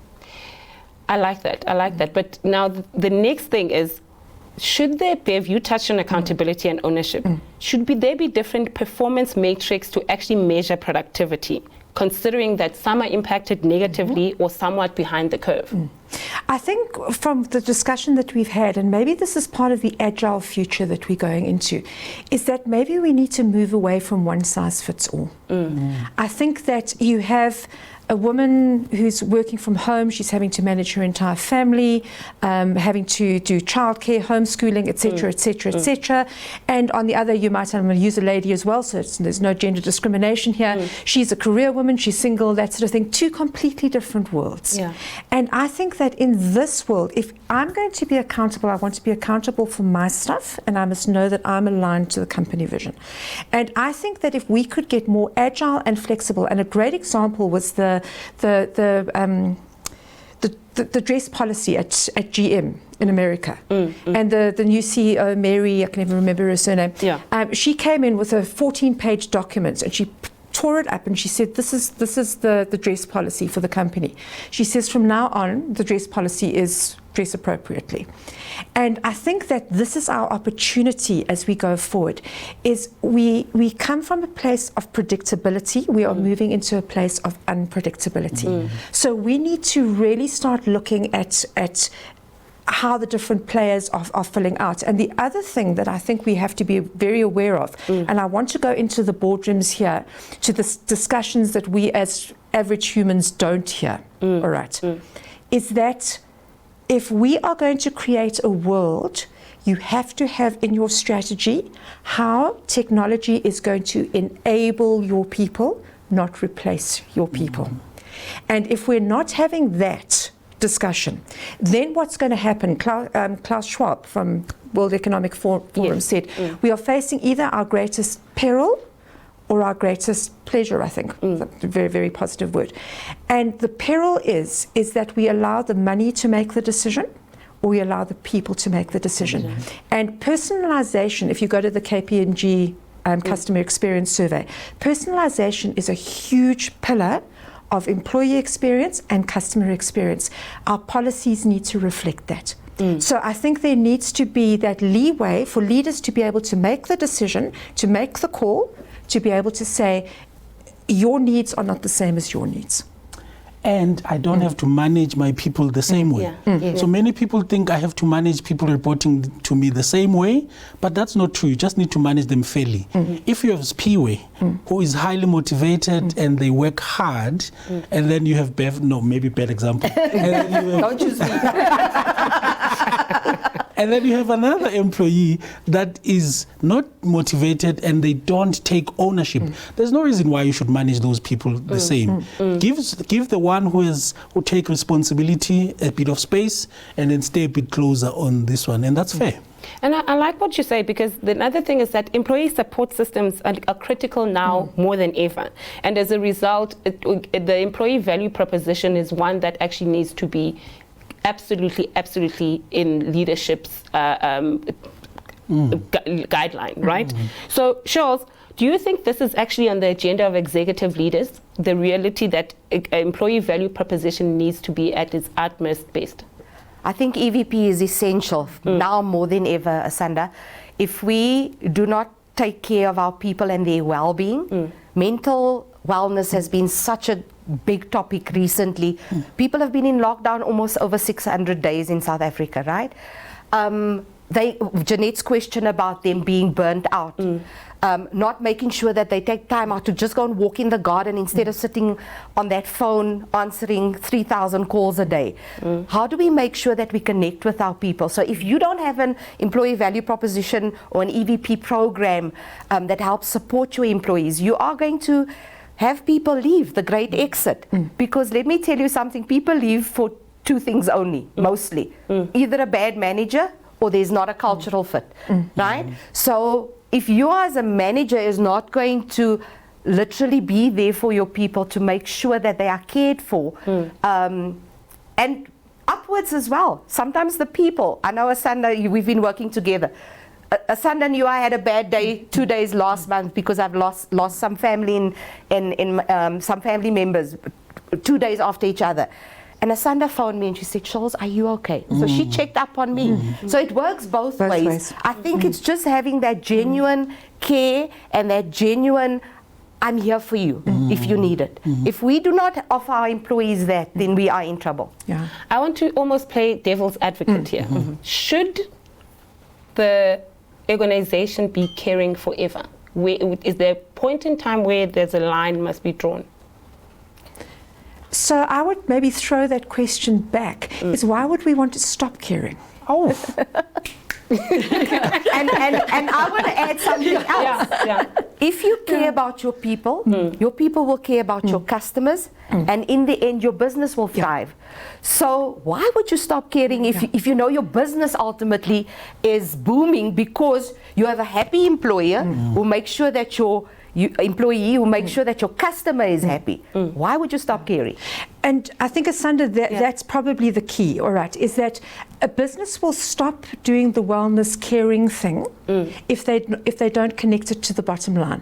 S1: I like that. But now the next thing is, should there be, if you touched on accountability and ownership, should there be different performance metrics to actually measure productivity, considering that some are impacted negatively or somewhat behind the curve?
S3: I think from the discussion that we've had, and maybe this is part of the agile future that we're going into, is that maybe we need to move away from one size fits all. I think that you have a woman who's working from home, she's having to manage her entire family, having to do childcare, homeschooling, etc. And on the other, you might, I'm going to use a lady as well, so there's no gender discrimination here. She's a career woman, she's single, that sort of thing. Two completely different worlds. And I think that in this world, if I'm going to be accountable, I want to be accountable for my stuff, and I must know that I'm aligned to the company vision. And I think that if we could get more agile and flexible, and a great example was the dress policy at GM in America, and the new CEO, Mary, I can never remember her surname. She came in with a 14-page document, and she tore it up and she said, this is the dress policy for the company. She says, from now on, the dress policy is dress appropriately. And I think that this is our opportunity as we go forward, is we come from a place of predictability, we are moving into a place of unpredictability. So we need to really start looking at how the different players are filling out. And the other thing that I think we have to be very aware of, and I want to go into the boardrooms here, to the discussions that we as average humans don't hear, all right, is that if we are going to create a world, you have to have in your strategy how technology is going to enable your people, not replace your people. And if we're not having that discussion, then what's going to happen? Klaus Schwab from World Economic Forum said, we are facing either our greatest peril or our greatest pleasure, I think. That's a very, very positive word. And the peril is that we allow the money to make the decision, or we allow the people to make the decision. And personalization, if you go to the KPMG Customer Experience Survey, personalization is a huge pillar of employee experience and customer experience. Our policies need to reflect that. So I think there needs to be that leeway for leaders to be able to make the decision, to make the call, to be able to say, your needs are not the same as your needs.
S2: and I don't have to manage my people the same way. So many people think I have to manage people reporting to me the same way, but that's not true. You just need to manage them fairly. If you have Siphiwe, who is highly motivated and they work hard, and then you have Bev, no, maybe bad example.
S4: Don't choose me.
S2: And then you have another employee that is not motivated and they don't take ownership. There's no reason why you should manage those people the same. Give the one who take responsibility a bit of space and then stay a bit closer on this one, and that's fair.
S1: And I like what you say, because the other thing is that employee support systems are critical now more than ever. And as a result, the employee value proposition is one that actually needs to be absolutely in leadership's guideline, right? So, Charles, do you think this is actually on the agenda of executive leaders, the reality that employee value proposition needs to be at its utmost best?
S4: I think EVP is essential now more than ever, Asanda. If we do not take care of our people and their well-being, mental wellness has been such a big topic recently. People have been in lockdown almost over 600 days in South Africa, right? Jeanette's question about them being burnt out, not making sure that they take time out to just go and walk in the garden instead of sitting on that phone answering 3,000 calls a day. How do we make sure that we connect with our people? So if you don't have an employee value proposition or an EVP program that helps support your employees, you are going to have people leave, the great exit. Because let me tell you something, people leave for two things only, mostly. Either a bad manager or there's not a cultural fit, right? So if you as a manager is not going to literally be there for your people to make sure that they are cared for, and upwards as well. Sometimes the people, I know Asanda, we've been working together. Asanda knew I had a bad day 2 days last month because I've lost some family some family members 2 days after each other. And Asanda phoned me and she said, Charles, are you okay? So she checked up on me. So it works both ways. I think it's just having that genuine care and that genuine, I'm here for you if you need it. If we do not offer our employees that, then we are in trouble.
S3: Yeah.
S1: I want to almost play devil's advocate here. Should the organization be caring forever? Is there a point in time where there's a line must be drawn?
S3: So I would maybe throw that question back, is why would we want to stop caring?
S2: Oh.
S4: and I want to add something else. If you care about your people will care about your customers, and in the end your business will thrive. So why would you stop caring if you know your business ultimately is booming because you have a happy employer who makes sure that your employee will make sure that your customer is happy. Why would you stop caring?
S3: And I think, Asanda, that's probably the key, all right, is that a business will stop doing the wellness caring thing if they don't connect it to the bottom line.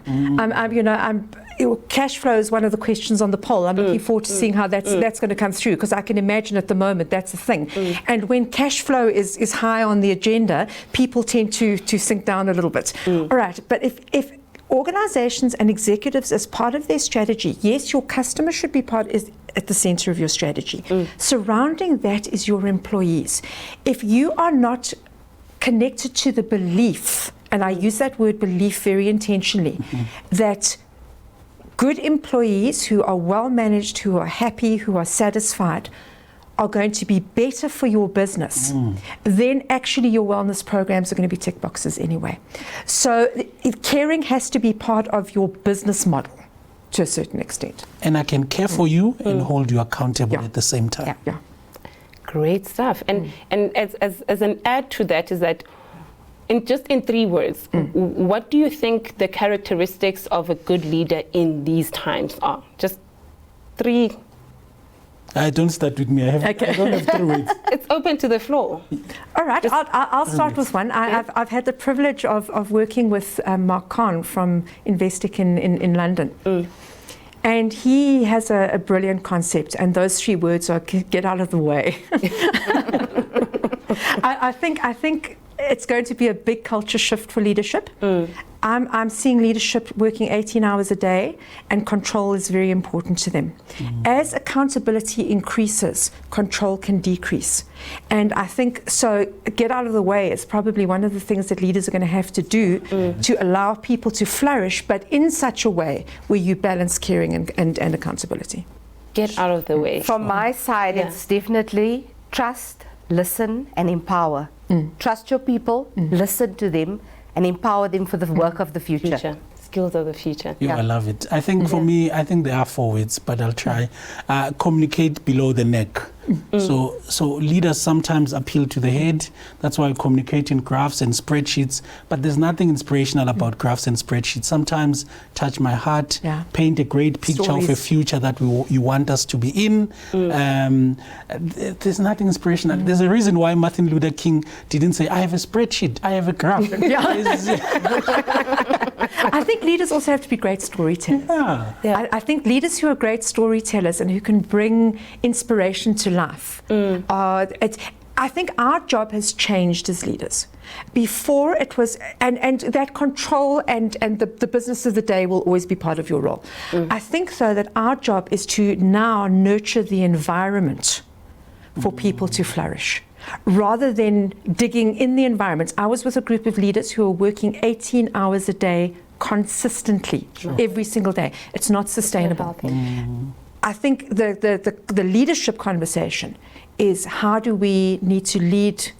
S3: Cash flow is one of the questions on the poll. I'm looking forward to seeing how that's going to come through, because I can imagine at the moment that's the thing. And when cash flow is high on the agenda, people tend to sink down a little bit. All right, but if organizations and executives, as part of their strategy, yes, your customer should be is at the center of your strategy. Surrounding that is your employees. If you are not connected to the belief, and I use that word belief very intentionally, that good employees who are well managed, who are happy, who are satisfied, are going to be better for your business, then actually your wellness programs are going to be tick boxes anyway. So caring has to be part of your business model to a certain extent.
S2: And I can care for you and hold you accountable at the same time.
S3: Yeah.
S1: Great stuff. And as an add to that is that, in 3 words, what do you think the characteristics of a good leader in these times are? Just 3.
S2: Don't start with me. I don't have 3 words.
S1: It's open to the floor.
S3: All right, I'll start with one. I've had the privilege of working with Mark Kahn from Investec in London. And he has a brilliant concept, and those 3 words are get out of the way. I think it's going to be a big culture shift for leadership. I'm seeing leadership working 18 hours a day, and control is very important to them. As accountability increases, control can decrease. And I think, so get out of the way is probably one of the things that leaders are going to have to do to allow people to flourish, but in such a way where you balance caring and accountability.
S1: Get out of the way.
S4: From my side, it's definitely trust, listen, and empower. Trust your people, listen to them, and empower them for the work of the future.
S1: Skills of the future.
S2: I love it. I think for me, I think there are 4 words, but I'll try. Communicate below the neck. So leaders sometimes appeal to the head. That's why we communicate in graphs and spreadsheets. But there's nothing inspirational about graphs and spreadsheets. Sometimes touch my heart, paint a great picture of a future that you want us to be in. There's nothing inspirational. There's a reason why Martin Luther King didn't say, I have a spreadsheet, I have a graph.
S3: I think leaders also have to be great storytellers. I think leaders who are great storytellers and who can bring inspiration to life. I think our job has changed as leaders. Before it was, and that control and the business of the day will always be part of your role. I think, though, that our job is to now nurture the environment for people to flourish, rather than digging in the environment. I was with a group of leaders who are working 18 hours a day consistently, every single day. It's not sustainable. I think the leadership conversation is, how do we need to lead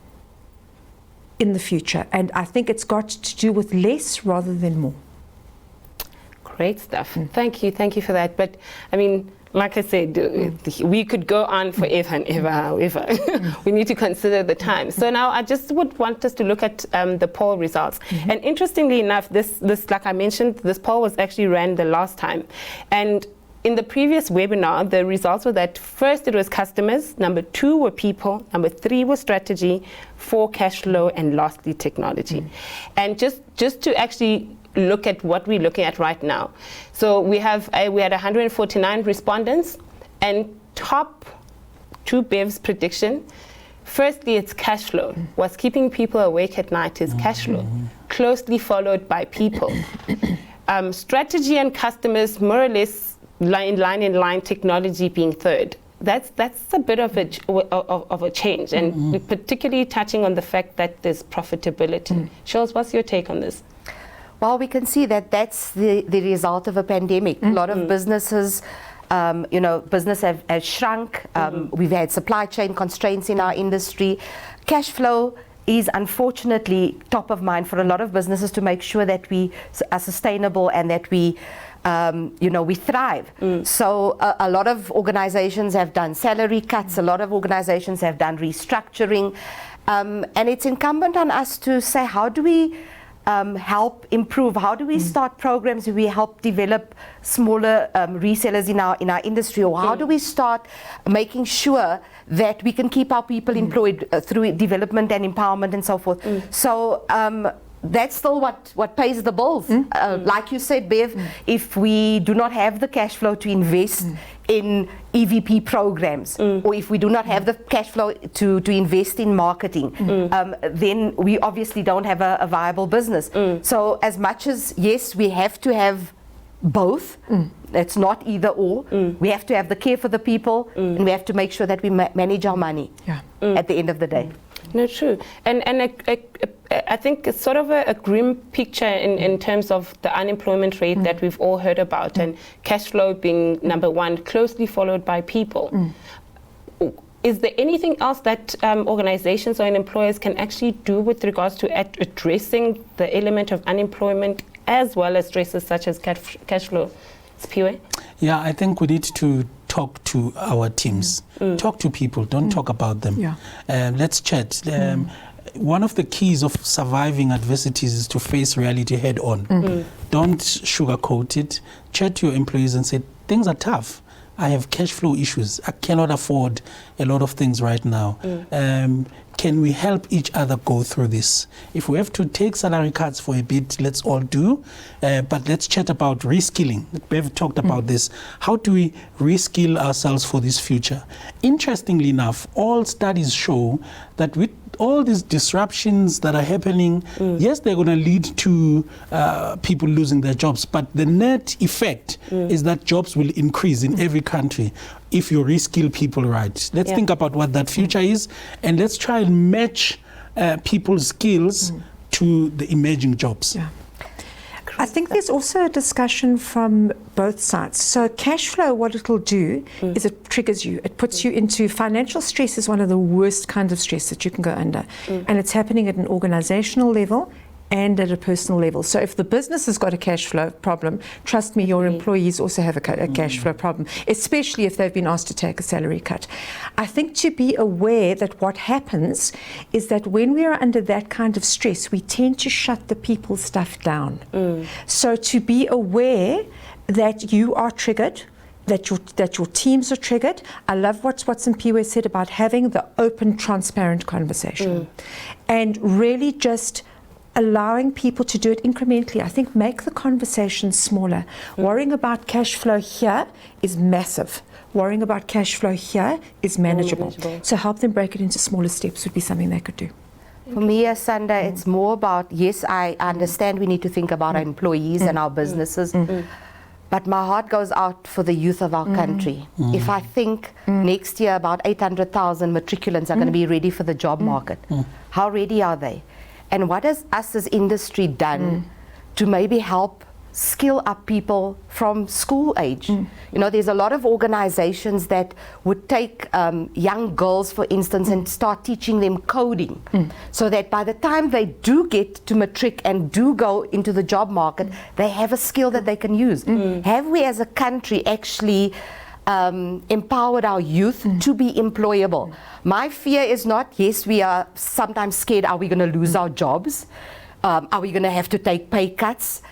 S3: in the future? And I think it's got to do with less rather than more.
S1: Great stuff. Thank you for that. But I mean, like I said, we could go on forever and ever, however. We need to consider the time. So now I just would want us to look at the poll results. And interestingly enough, this, like I mentioned, this poll was actually ran the last time. And in the previous webinar, the results were that first it was customers, number 2 were people, number 3 was strategy, 4 cash flow, and lastly technology. And just to actually look at what we're looking at right now. So we had 149 respondents, and top 2 Bev's prediction. Firstly, it's cash flow. What's keeping people awake at night is cash flow, closely followed by people. Strategy and customers, more or less in line, technology being third. That's a bit of a change, and particularly touching on the fact that there's profitability. Shirls, what's your take on this?
S4: Well, we can see that that's the result of a pandemic. A lot of businesses, business has shrunk. We've had supply chain constraints in our industry. Cash flow is unfortunately top of mind for a lot of businesses to make sure that we are sustainable and that we we thrive. So a lot of organizations have done salary cuts, a lot of organizations have done restructuring, and it's incumbent on us to say, how do we help improve? How do we start programs where we help develop smaller resellers in our industry? Or how do we start making sure that we can keep our people employed through development and empowerment and so forth? So that's still what pays the bills. Like you said, Bev, if we do not have the cash flow to invest in EVP programs, or if we do not have the cash flow to invest in marketing, then we obviously don't have a viable business. So as much as, yes, we have to have both, it's not either or, we have to have the care for the people, and we have to make sure that we manage our money at the end of the day.
S1: No, true. And I think it's sort of a grim picture in terms of the unemployment rate that we've all heard about, and cash flow being number 1, closely followed by people. Is there anything else that organizations or employers can actually do with regards to addressing the element of unemployment as well as stresses such as cash flow? Siphiwe?
S2: Yeah, I think we need to talk to our teams. Talk to people, don't talk about them. Let's chat. One of the keys of surviving adversities is to face reality head on. Don't sugarcoat it. Chat to your employees and say, things are tough. I have cash flow issues. I cannot afford a lot of things right now. Can we help each other go through this? If we have to take salary cuts for a bit, let's all do. But let's chat about reskilling. We've talked about this. How do we reskill ourselves for this future? Interestingly enough, all studies show that with all these disruptions that are happening, yes, they're going to lead to people losing their jobs, but the net effect is that jobs will increase in every country if you reskill people right. Let's think about what that future is, and let's try and match people's skills to the emerging jobs.
S3: Yeah. I think there's also a discussion from both sides. So cash flow, what it'll do is it triggers you. It puts you into financial stress is one of the worst kinds of stress that you can go under. And it's happening at an organizational level and at a personal level. So if the business has got a cash flow problem, trust me, your employees also have a cash flow problem, especially if they've been asked to take a salary cut. I think to be aware that what happens is that when we are under that kind of stress, we tend to shut the people's stuff down. So to be aware that you are triggered, that your teams are triggered. I love what Siphiwe said about having the open, transparent conversation. And really just allowing people to do it incrementally. I think make the conversation smaller. Worrying about cash flow here is massive. Worrying about cash flow here is manageable. So help them break it into smaller steps would be something they could do.
S4: For me, Asanda, it's more about, yes, I understand we need to think about our employees and our businesses, but my heart goes out for the youth of our country. If I think next year about 800,000 matriculants are going to be ready for the job market, how ready are they? And what has us as industry done to maybe help skill up people from school age? You know, there's a lot of organizations that would take young girls, for instance, and start teaching them coding, so that by the time they do get to matric and do go into the job market, they have a skill that they can use. Have we as a country actually empowered our youth to be employable? My fear is not, yes, we are sometimes scared, are we going to lose our jobs? Are we going to have to take pay cuts?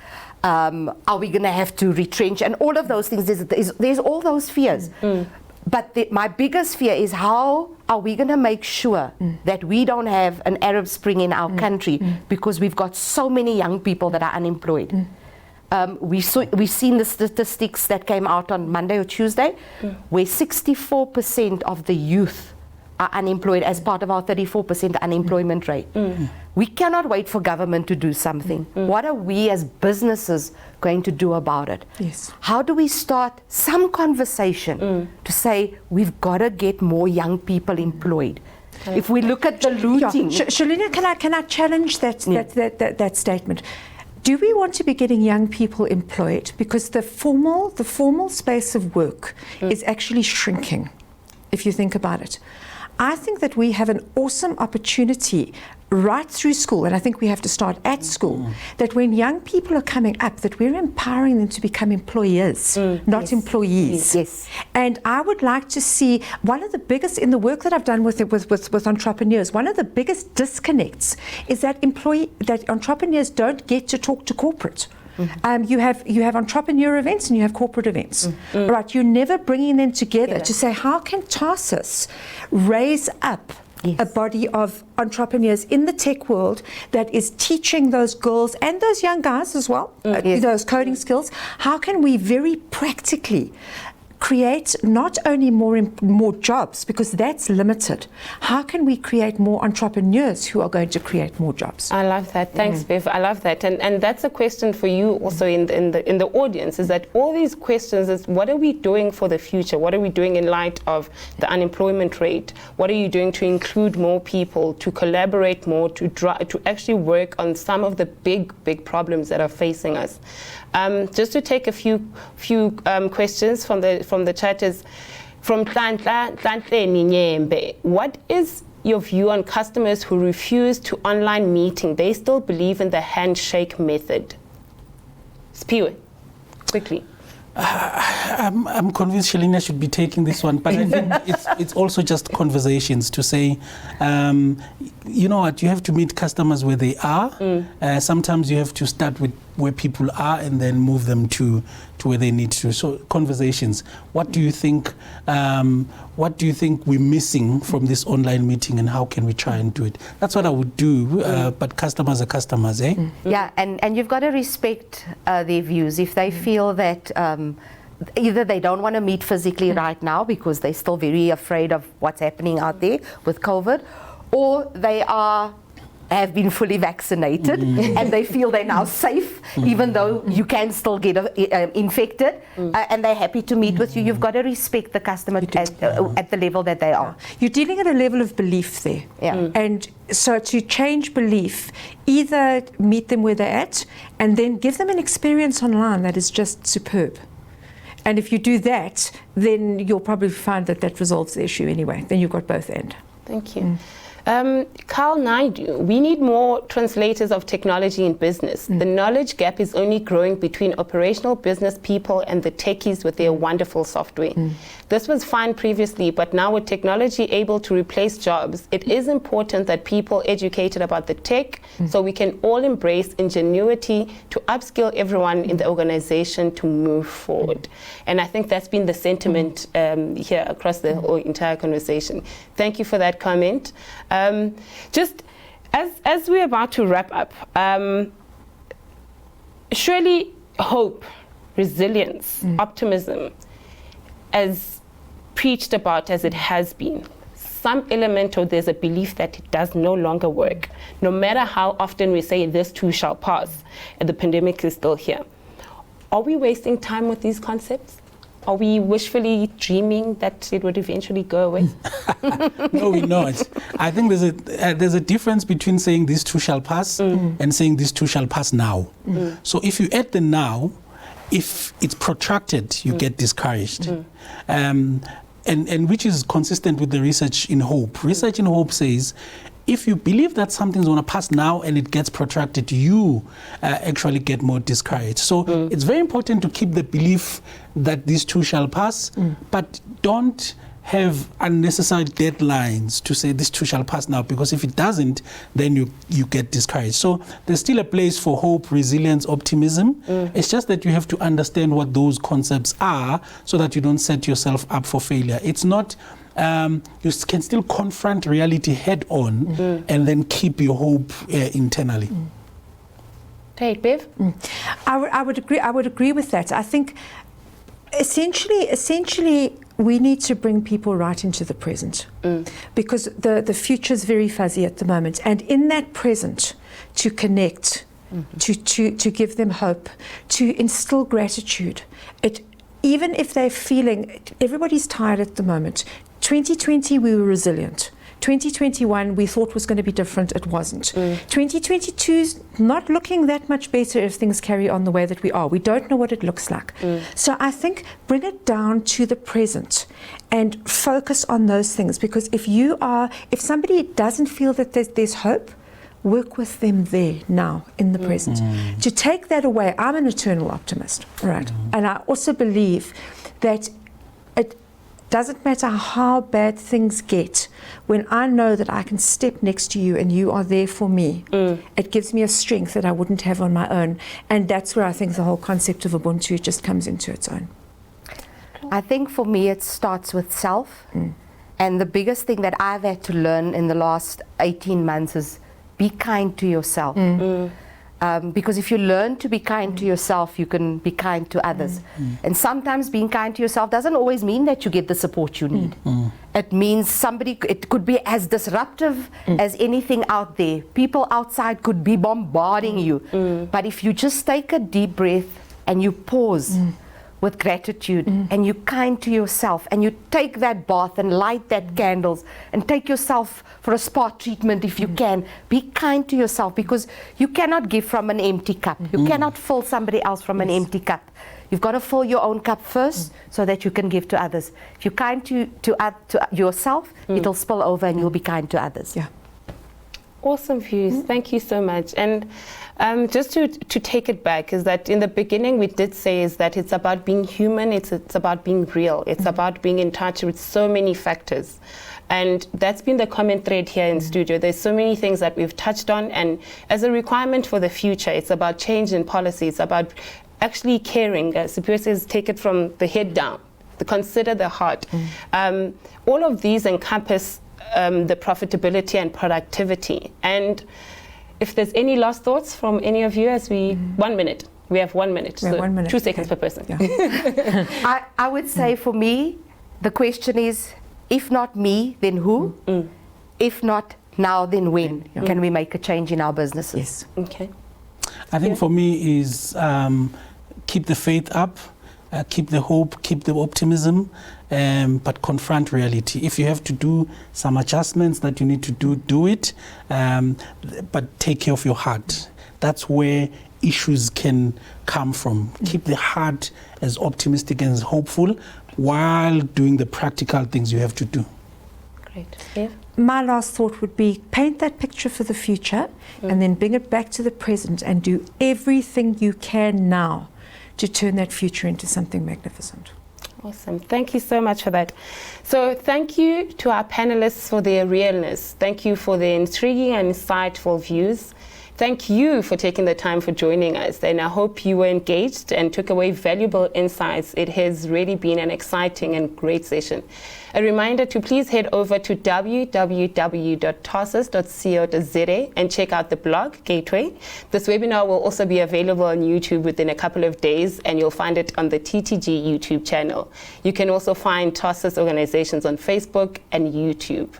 S4: Are we going to have to retrench? And all of those things, there's all those fears. But my biggest fear is, how are we going to make sure that we don't have an Arab Spring in our country because we've got so many young people that are unemployed? We've seen the statistics that came out on Monday or Tuesday, where 64% of the youth are unemployed as part of our 34% unemployment rate. We cannot wait for government to do something. What are we as businesses going to do about it?
S3: Yes.
S4: How do we start some conversation to say we've got to get more young people employed? If we look at the looting...
S3: Shirlinia, can I challenge that statement? Do we want to be getting young people employed? Because the formal space of work is actually shrinking, if you think about it. I think that we have an awesome opportunity right through school, and I think we have to start at school, that when young people are coming up, that we're empowering them to become employers, not employees.
S4: Yes.
S3: And I would like to see, one of the biggest, in the work that I've done with entrepreneurs, one of the biggest disconnects is that entrepreneurs don't get to talk to corporate. You have entrepreneur events and you have corporate events. Right, you're never bringing them together to say, how can Tarsus raise up a body of entrepreneurs in the tech world that is teaching those girls and those young guys as well, those coding skills? How can we very practically create not only more jobs, because that's limited. How can we create more entrepreneurs who are going to create more jobs?
S1: I love that. Thanks, Bev. I love that. And that's a question for you also in the audience, is that all these questions is, what are we doing for the future? What are we doing in light of the unemployment rate? What are you doing to include more people, to collaborate more, to actually work on some of the big problems that are facing us? Just to take a few questions from the chat is from Tlantle. What is your view on customers who refuse to online meeting? They still believe in the handshake method. Siphiwe, quickly.
S2: I'm convinced Shirlinia should be taking this one, but I think it's also just conversations to say, you know what, you have to meet customers where they are. Sometimes you have to start with where people are and then move them to where they need to. So conversations. What do you think? What do you think we're missing from this online meeting, and how can we try and do it? That's what I would do. But customers are customers, eh?
S4: Yeah, and you've got to respect their views. If they feel that either they don't want to meet physically right now because they're still very afraid of what's happening out there with COVID, or they have been fully vaccinated and they feel they're now safe, even though you can still get infected, and they're happy to meet with you. You've got to respect the customer at the level that they are.
S3: You're dealing at a level of belief there. And so to change belief, either meet them where they're at and then give them an experience online that is just superb. And if you do that, then you'll probably find that resolves the issue anyway. Then you've got both ends.
S1: Thank you. Carl Naidu, we need more translators of technology in business. The knowledge gap is only growing between operational business people and the techies with their wonderful software. This was fine previously, but now with technology able to replace jobs, it is important that people educated about the tech so we can all embrace ingenuity to upskill everyone in the organization to move forward. And I think that's been the sentiment here across the whole entire conversation. Thank you for that comment. Just as we're about to wrap up, surely hope, resilience, optimism, as preached about as it has been, some element of there's a belief that it does no longer work. No matter how often we say this too shall pass, and the pandemic is still here. Are we wasting time with these concepts? Are we wishfully dreaming that it would eventually go away?
S2: No, we're not. I think there's a difference between saying this too shall pass and saying this too shall pass now. So if you add the now, if it's protracted, you get discouraged. And which is consistent with the research in hope. Research in hope says, if you believe that something's going to pass now and it gets protracted, you actually get more discouraged. So it's very important to keep the belief that this too shall pass, but don't have unnecessary deadlines to say this too shall pass now, because if it doesn't, then you get discouraged. So there's still a place for hope, resilience, optimism. It's just that you have to understand what those concepts are so that you don't set yourself up for failure. It's not, you can still confront reality head on and then keep your hope internally.
S1: Right, Bev?
S3: I would agree with that. I think essentially we need to bring people right into the present, because the future is very fuzzy at the moment, and in that present, to connect, to give them hope, to instill gratitude. Even if they're feeling, everybody's tired at the moment. 2020 we were resilient. 2021 we thought was going to be different, it wasn't. 2022's not looking that much better if things carry on the way that we are. We don't know what it looks like. So I think bring it down to the present and focus on those things, because if somebody doesn't feel that there's hope, work with them there now in the present. To take that away, I'm an eternal optimist, right? And I also believe that it doesn't matter how bad things get, when I know that I can step next to you and you are there for me, it gives me a strength that I wouldn't have on my own. And that's where I think the whole concept of Ubuntu just comes into its own.
S4: I think for me it starts with self. And the biggest thing that I've had to learn in the last 18 months is be kind to yourself. Because if you learn to be kind to yourself, you can be kind to others. And sometimes being kind to yourself doesn't always mean that you get the support you need. It means it could be as disruptive as anything out there. People outside could be bombarding you. But if you just take a deep breath and you pause with gratitude and you're kind to yourself and you take that bath and light that candles and take yourself for a spa treatment if you can, be kind to yourself, because you cannot give from an empty cup. You cannot fill somebody else from an empty cup. You've got to fill your own cup first so that you can give to others. If you're kind to yourself, it'll spill over and you'll be kind to others.
S3: Yeah.
S1: Awesome views. Thank you so much. And just to take it back, is that in the beginning we did say is that it's about being human, it's about being real, it's about being in touch with so many factors. And that's been the common thread here in studio. There's so many things that we've touched on, and as a requirement for the future, it's about change in policy, it's about actually caring. Siphiwe says take it from the head down, consider the heart. All of these encompass the profitability and productivity. And if there's any last thoughts from any of you, as 1 minute. We have 1 minute. So
S3: 1 minute.
S1: 2 seconds per person.
S3: Yeah.
S4: I would say for me, the question is, if not me, then who? If not now then when can we make a change in our businesses?
S3: Yes.
S1: Okay.
S2: I think for me is keep the faith up, keep the hope, keep the optimism, but confront reality. If you have to do some adjustments that you need to do, do it, but take care of your heart. That's where issues can come from. Keep the heart as optimistic and as hopeful while doing the practical things you have to do.
S1: Great. Yeah.
S3: My last thought would be paint that picture for the future and then bring it back to the present and do everything you can now to turn that future into something magnificent.
S1: Awesome. Thank you so much for that. So thank you to our panelists for their realness. Thank you for their intriguing and insightful views. Thank you for taking the time for joining us, and I hope you were engaged and took away valuable insights. It has really been an exciting and great session. A reminder to please head over to www.tarsus.co.za and check out the blog, Gateway. This webinar will also be available on YouTube within a couple of days, and you'll find it on the TTG YouTube channel. You can also find Tarsus organizations on Facebook and YouTube.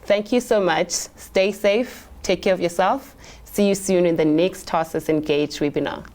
S1: Thank you so much. Stay safe. Take care of yourself. See you soon in the next Tarsus Engage webinar.